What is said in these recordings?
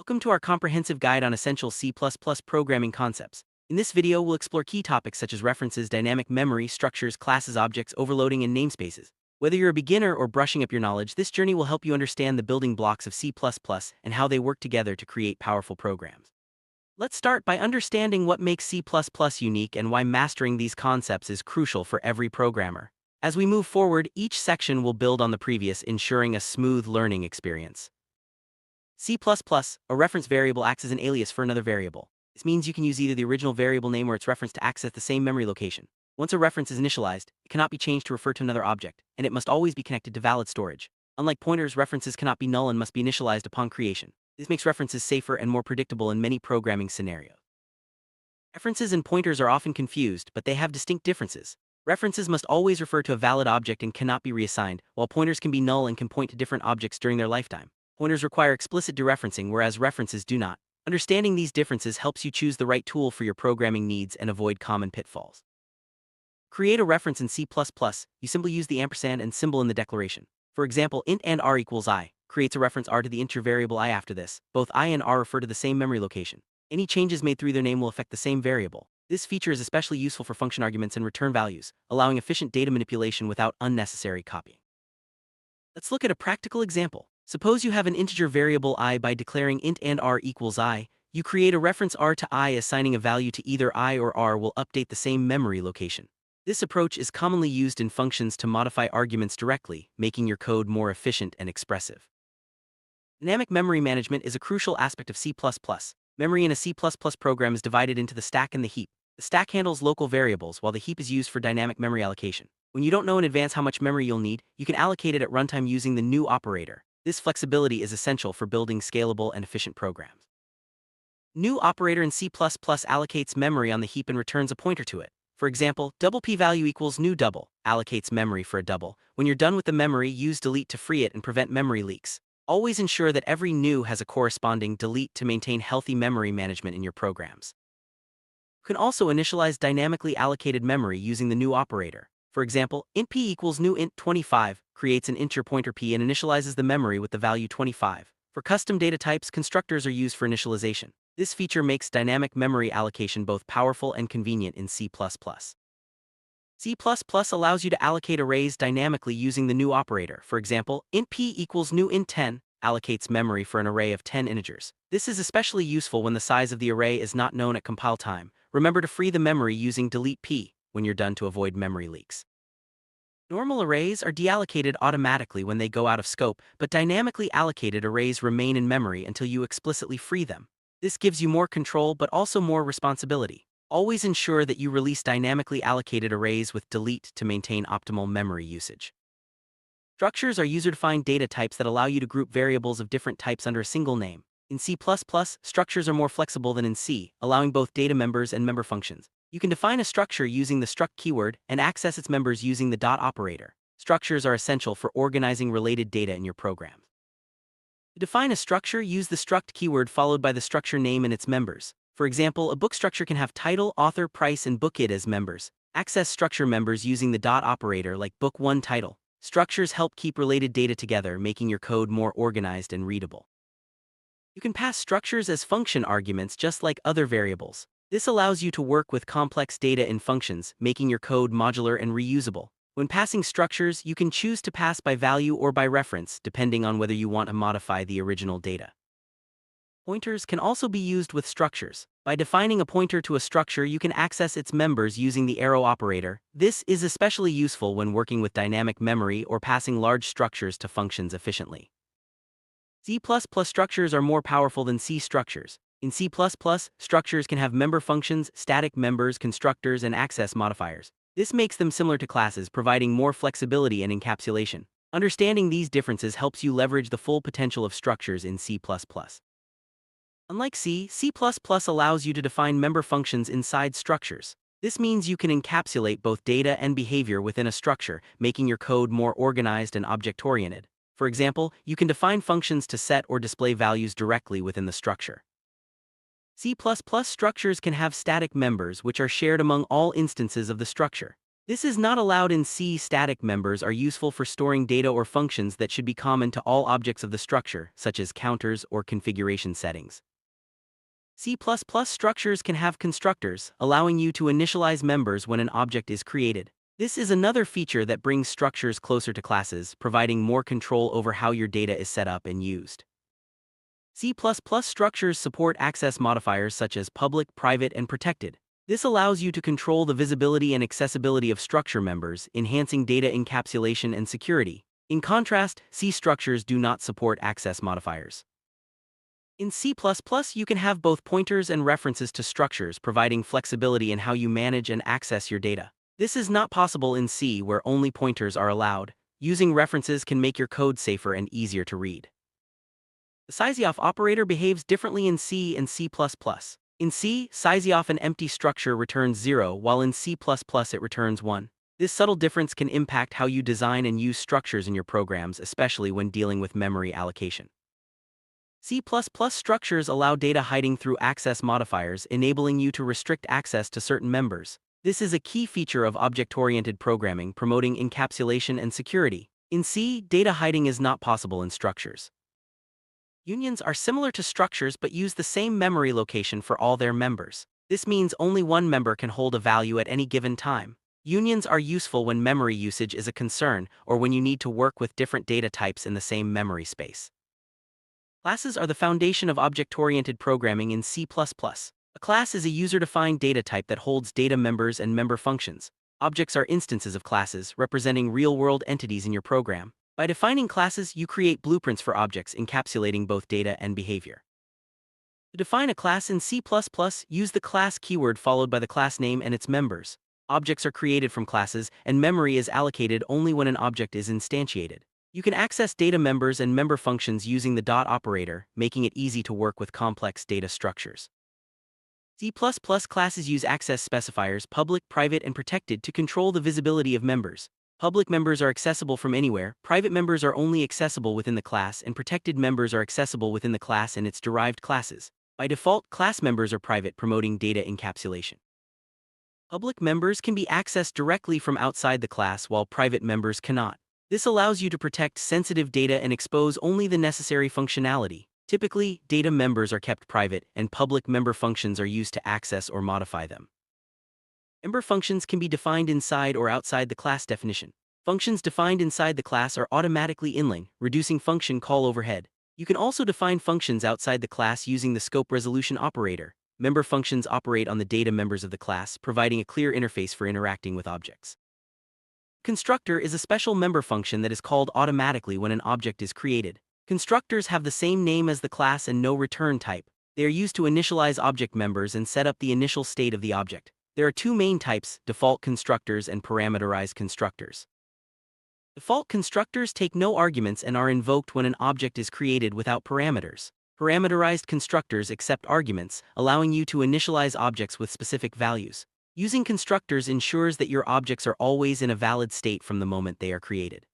Welcome to our comprehensive guide on essential C++ programming concepts. In this video, we'll explore key topics such as references, dynamic memory, structures, classes, objects, overloading, and namespaces. Whether you're a beginner or brushing up your knowledge, this journey will help you understand the building blocks of C++ and how they work together to create powerful programs. Let's start by understanding what makes C++ unique and why mastering these concepts is crucial for every programmer. As we move forward, each section will build on the previous, ensuring a smooth learning experience. C++, a reference variable, acts as an alias for another variable. This means you can use either the original variable name or its reference to access the same memory location. Once a reference is initialized, it cannot be changed to refer to another object, and it must always be connected to valid storage. Unlike pointers, references cannot be null and must be initialized upon creation. This makes references safer and more predictable in many programming scenarios. References and pointers are often confused, but they have distinct differences. References must always refer to a valid object and cannot be reassigned, while pointers can be null and can point to different objects during their lifetime. Pointers require explicit dereferencing, whereas references do not. Understanding these differences helps you choose the right tool for your programming needs and avoid common pitfalls. Create a reference in C++, you simply use the ampersand and symbol in the declaration. For example, int and r equals I creates a reference r to the integer variable I after this. Both I and r refer to the same memory location. Any changes made through their name will affect the same variable. This feature is especially useful for function arguments and return values, allowing efficient data manipulation without unnecessary copying. Let's look at a practical example. Suppose you have an integer variable I. By declaring int and r equals I, you create a reference r to I. Assigning a value to either I or r will update the same memory location. This approach is commonly used in functions to modify arguments directly, making your code more efficient and expressive. Dynamic memory management is a crucial aspect of C++. Memory in a C++ program is divided into the stack and the heap. The stack handles local variables, while the heap is used for dynamic memory allocation. When you don't know in advance how much memory you'll need, you can allocate it at runtime using the new operator. This flexibility is essential for building scalable and efficient programs. New operator in C++ allocates memory on the heap and returns a pointer to it. For example, double p value equals new double allocates memory for a double. When you're done with the memory, use delete to free it and prevent memory leaks. Always ensure that every new has a corresponding delete to maintain healthy memory management in your programs. You can also initialize dynamically allocated memory using the new operator. For example, int p equals new int 25 creates an integer pointer p and initializes the memory with the value 25. For custom data types, constructors are used for initialization. This feature makes dynamic memory allocation both powerful and convenient in C++. C++ allows you to allocate arrays dynamically using the new operator. For example, int p equals new int 10 allocates memory for an array of 10 integers. This is especially useful when the size of the array is not known at compile time. Remember to free the memory using delete p when you're done to avoid memory leaks. Normal arrays are deallocated automatically when they go out of scope, but dynamically allocated arrays remain in memory until you explicitly free them. This gives you more control but also more responsibility. Always ensure that you release dynamically allocated arrays with delete to maintain optimal memory usage. Structures are user-defined data types that allow you to group variables of different types under a single name. In C++, structures are more flexible than in C, allowing both data members and member functions. You can define a structure using the struct keyword and access its members using the dot operator. Structures are essential for organizing related data in your program. To define a structure, use the struct keyword followed by the structure name and its members. For example, a book structure can have title, author, price, and book id as members. Access structure members using the dot operator like book1 title. Structures help keep related data together, making your code more organized and readable. You can pass structures as function arguments just like other variables. This allows you to work with complex data in functions, making your code modular and reusable. When passing structures, you can choose to pass by value or by reference, depending on whether you want to modify the original data. Pointers can also be used with structures. By defining a pointer to a structure, you can access its members using the arrow operator. This is especially useful when working with dynamic memory or passing large structures to functions efficiently. C++ structures are more powerful than C structures. In C++, structures can have member functions, static members, constructors, and access modifiers. This makes them similar to classes, providing more flexibility and encapsulation. Understanding these differences helps you leverage the full potential of structures in C++. Unlike C, C++ allows you to define member functions inside structures. This means you can encapsulate both data and behavior within a structure, making your code more organized and object-oriented. For example, you can define functions to set or display values directly within the structure. C++ structures can have static members which are shared among all instances of the structure. This is not allowed in C. Static members are useful for storing data or functions that should be common to all objects of the structure, such as counters or configuration settings. C++ structures can have constructors, allowing you to initialize members when an object is created. This is another feature that brings structures closer to classes, providing more control over how your data is set up and used. C++ structures support access modifiers such as public, private, and protected. This allows you to control the visibility and accessibility of structure members, enhancing data encapsulation and security. In contrast, C structures do not support access modifiers. In C++, you can have both pointers and references to structures, providing flexibility in how you manage and access your data. This is not possible in C, where only pointers are allowed. Using references can make your code safer and easier to read. The sizeof operator behaves differently in C and C++. In C, sizeof an empty structure returns 0, while in C++ it returns 1. This subtle difference can impact how you design and use structures in your programs, especially when dealing with memory allocation. C++ structures allow data hiding through access modifiers, enabling you to restrict access to certain members. This is a key feature of object-oriented programming, promoting encapsulation and security. In C, data hiding is not possible in structures. Unions are similar to structures but use the same memory location for all their members. This means only one member can hold a value at any given time. Unions are useful when memory usage is a concern or when you need to work with different data types in the same memory space. Classes are the foundation of object-oriented programming in C++. A class is a user-defined data type that holds data members and member functions. Objects are instances of classes, representing real-world entities in your program. By defining classes, you create blueprints for objects encapsulating both data and behavior. To define a class in C++, use the class keyword followed by the class name and its members. Objects are created from classes, and memory is allocated only when an object is instantiated. You can access data members and member functions using the dot operator, making it easy to work with complex data structures. C++ classes use access specifiers, public, private, and protected, to control the visibility of members. Public members are accessible from anywhere, private members are only accessible within the class, and protected members are accessible within the class and its derived classes. By default, class members are private, promoting data encapsulation. Public members can be accessed directly from outside the class, while private members cannot. This allows you to protect sensitive data and expose only the necessary functionality. Typically, data members are kept private, and public member functions are used to access or modify them. Member functions can be defined inside or outside the class definition. Functions defined inside the class are automatically inline, reducing function call overhead. You can also define functions outside the class using the scope resolution operator. Member functions operate on the data members of the class, providing a clear interface for interacting with objects. Constructor is a special member function that is called automatically when an object is created. Constructors have the same name as the class and no return type. They are used to initialize object members and set up the initial state of the object. There are two main types: default constructors and parameterized constructors. Default constructors take no arguments and are invoked when an object is created without parameters. Parameterized constructors accept arguments, allowing you to initialize objects with specific values. Using constructors ensures that your objects are always in a valid state from the moment they are created.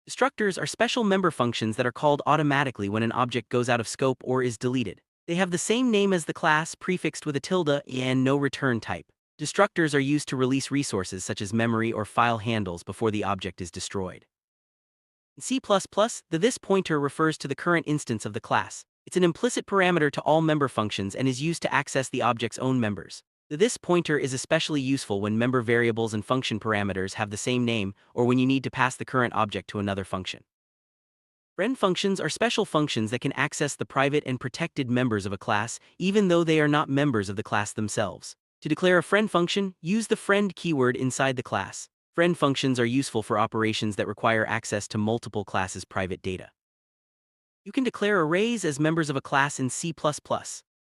Destructors are special member functions that are called automatically when an object goes out of scope or is deleted. They have the same name as the class, prefixed with a tilde and no return type. Destructors are used to release resources such as memory or file handles before the object is destroyed. In C++, the this pointer refers to the current instance of the class. It's an implicit parameter to all member functions and is used to access the object's own members. The this pointer is especially useful when member variables and function parameters have the same name or when you need to pass the current object to another function. Friend functions are special functions that can access the private and protected members of a class, even though they are not members of the class themselves. To declare a friend function, use the friend keyword inside the class. Friend functions are useful for operations that require access to multiple classes' private data. You can declare arrays as members of a class in C++.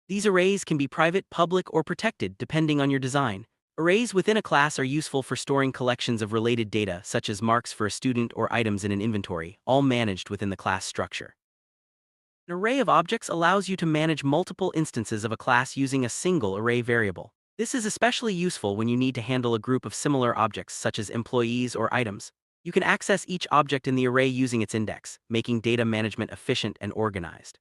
These arrays can be private, public, or protected, depending on your design. Arrays within a class are useful for storing collections of related data, such as marks for a student or items in an inventory, all managed within the class structure. An array of objects allows you to manage multiple instances of a class using a single array variable. This is especially useful when you need to handle a group of similar objects, such as employees or items. You can access each object in the array using its index, making data management efficient and organized.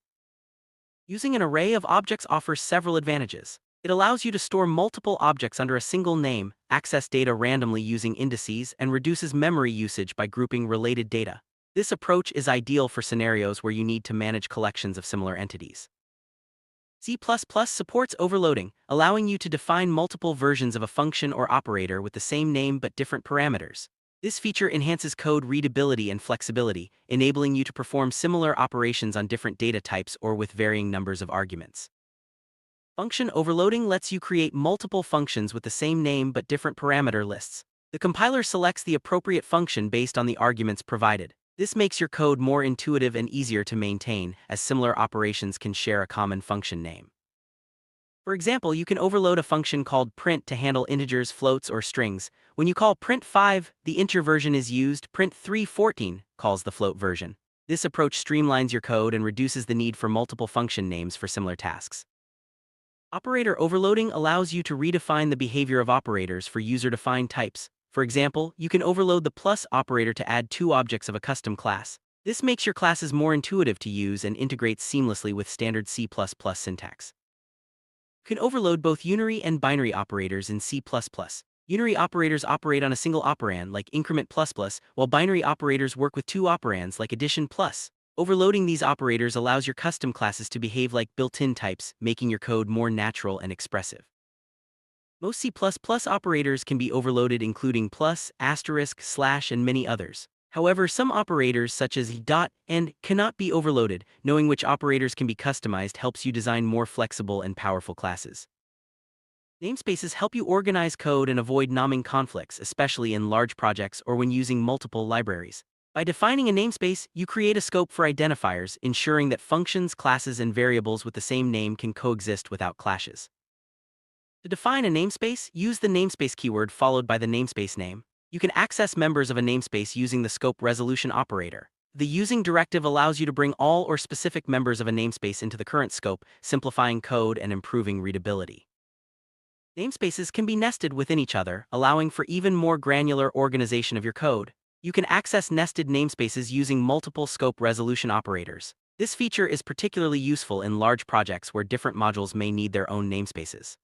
Using an array of objects offers several advantages. It allows you to store multiple objects under a single name, access data randomly using indices, and reduces memory usage by grouping related data. This approach is ideal for scenarios where you need to manage collections of similar entities. C++ supports overloading, allowing you to define multiple versions of a function or operator with the same name but different parameters. This feature enhances code readability and flexibility, enabling you to perform similar operations on different data types or with varying numbers of arguments. Function overloading lets you create multiple functions with the same name but different parameter lists. The compiler selects the appropriate function based on the arguments provided. This makes your code more intuitive and easier to maintain, as similar operations can share a common function name. For example, you can overload a function called print to handle integers, floats, or strings. When you call print5, the integer version is used. Print314 calls the float version. This approach streamlines your code and reduces the need for multiple function names for similar tasks. Operator overloading allows you to redefine the behavior of operators for user-defined types. For example, you can overload the plus operator to add two objects of a custom class. This makes your classes more intuitive to use and integrates seamlessly with standard C++ syntax. You can overload both unary and binary operators in C++. Unary operators operate on a single operand like increment plus, while binary operators work with two operands like addition plus. Overloading these operators allows your custom classes to behave like built-in types, making your code more natural and expressive. Most C++ operators can be overloaded, including plus, asterisk, slash, and many others. However, some operators such as dot and cannot be overloaded. Knowing which operators can be customized helps you design more flexible and powerful classes. Namespaces help you organize code and avoid naming conflicts, especially in large projects or when using multiple libraries. By defining a namespace, you create a scope for identifiers, ensuring that functions, classes, and variables with the same name can coexist without clashes. To define a namespace, use the namespace keyword followed by the namespace name. You can access members of a namespace using the scope resolution operator. The using directive allows you to bring all or specific members of a namespace into the current scope, simplifying code and improving readability. Namespaces can be nested within each other, allowing for even more granular organization of your code. You can access nested namespaces using multiple scope resolution operators. This feature is particularly useful in large projects where different modules may need their own namespaces.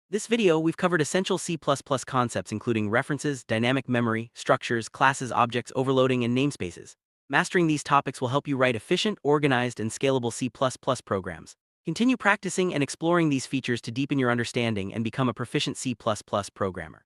This video, we've covered essential C++ concepts including references, dynamic memory, structures, classes, objects, overloading, and namespaces. Mastering these topics will help you write efficient, organized, and scalable C++ programs. Continue practicing and exploring these features to deepen your understanding and become a proficient C++ programmer.